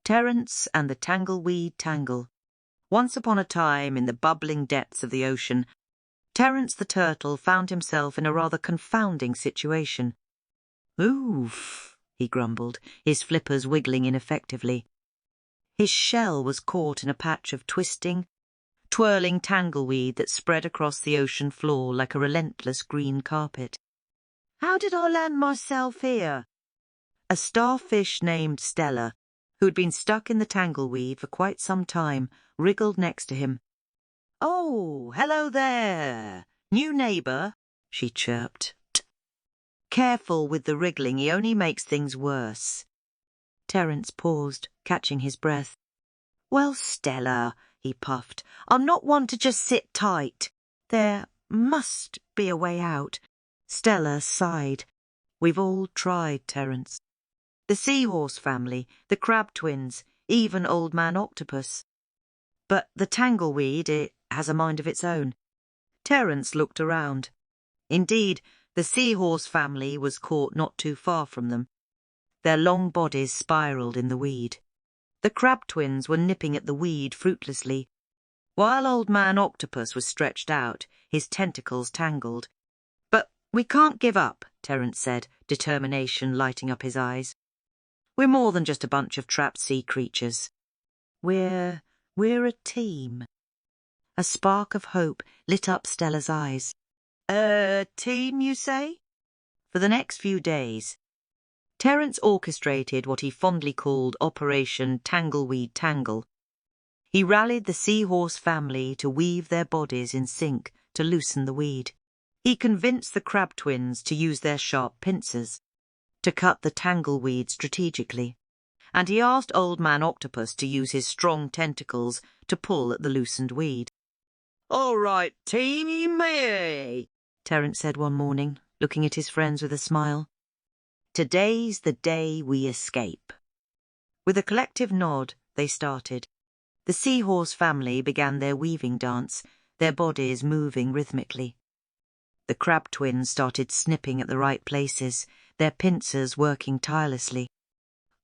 Terrence and the Tangleweed Tangle. Once upon a time, in the bubbling depths of the ocean, Terrence the turtle found himself in a rather confounding situation. "Oof," he grumbled, his flippers wiggling ineffectively. His shell was caught in a patch of twisting, twirling tangleweed that spread across the ocean floor like a relentless green carpet. "How did I land myself here?" A starfish named Stella, who had been stuck in the tangleweed for quite some time, wriggled next to him. "Oh, hello there. New neighbour," she chirped. "Careful with the wriggling, he only makes things worse." Terrence paused, catching his breath. "Well, Stella," he puffed, "I'm not one to just sit tight. There must be a way out." Stella sighed. "We've all tried, Terrence. The seahorse family, the crab twins, even Old Man Octopus. But the tangleweed, it has a mind of its own." Terrence looked around. Indeed, the seahorse family was caught not too far from them. Their long bodies spiraled in the weed. The crab twins were nipping at the weed fruitlessly, while Old Man Octopus was stretched out, his tentacles tangled. "But we can't give up," Terrence said, determination lighting up his eyes. "We're more than just a bunch of trapped sea creatures. We're a team." A spark of hope lit up Stella's eyes. "A team, you say?" For the next few days, Terrence orchestrated what he fondly called Operation Tangleweed Tangle. He rallied the seahorse family to weave their bodies in sync to loosen the weed. He convinced the crab twins to use their sharp pincers to cut the tangleweed strategically, and he asked Old Man Octopus to use his strong tentacles to pull at the loosened weed. "All right, team, Terrence said one morning, looking at his friends with a smile. "Today's the day we escape." With a collective nod, they started. The seahorse family began their weaving dance, their bodies moving rhythmically. The crab twins started snipping at the right places, their pincers working tirelessly.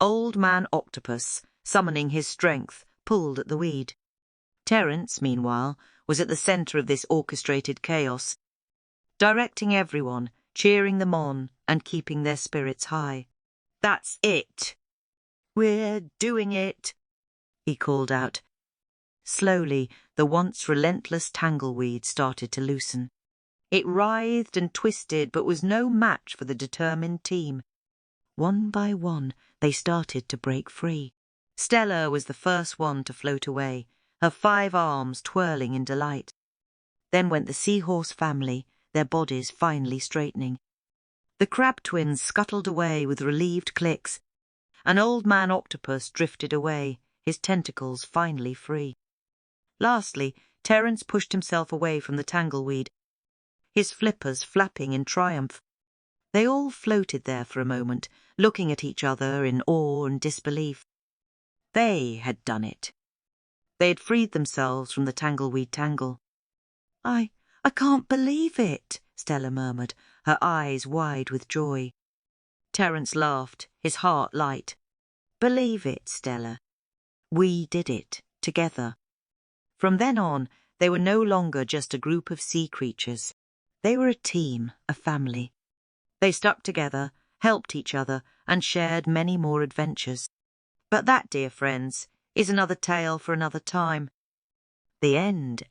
Old Man Octopus, summoning his strength, pulled at the weed. Terrence, meanwhile, was at the centre of this orchestrated chaos, directing everyone, cheering them on, and keeping their spirits high. "That's it. We're doing it," he called out. Slowly, the once relentless tangleweed started to loosen. It writhed and twisted, but was no match for the determined team. One by one, they started to break free. Stella was the first one to float away, her 5 arms twirling in delight. Then went the seahorse family, their bodies finally straightening. The crab twins scuttled away with relieved clicks, and Old Man Octopus drifted away, his tentacles finally free. Lastly, Terrence pushed himself away from the tangleweed, his flippers flapping in triumph. They all floated there for a moment, looking at each other in awe and disbelief. They had done it. They had freed themselves from the tangleweed tangle. I can't believe it," Stella murmured, her eyes wide with joy. Terrence laughed, his heart light. "Believe it, Stella. We did it, together." From then on, they were no longer just a group of sea creatures. They were a team, a family. They stuck together, helped each other, and shared many more adventures. But that, dear friends, is another tale for another time. The end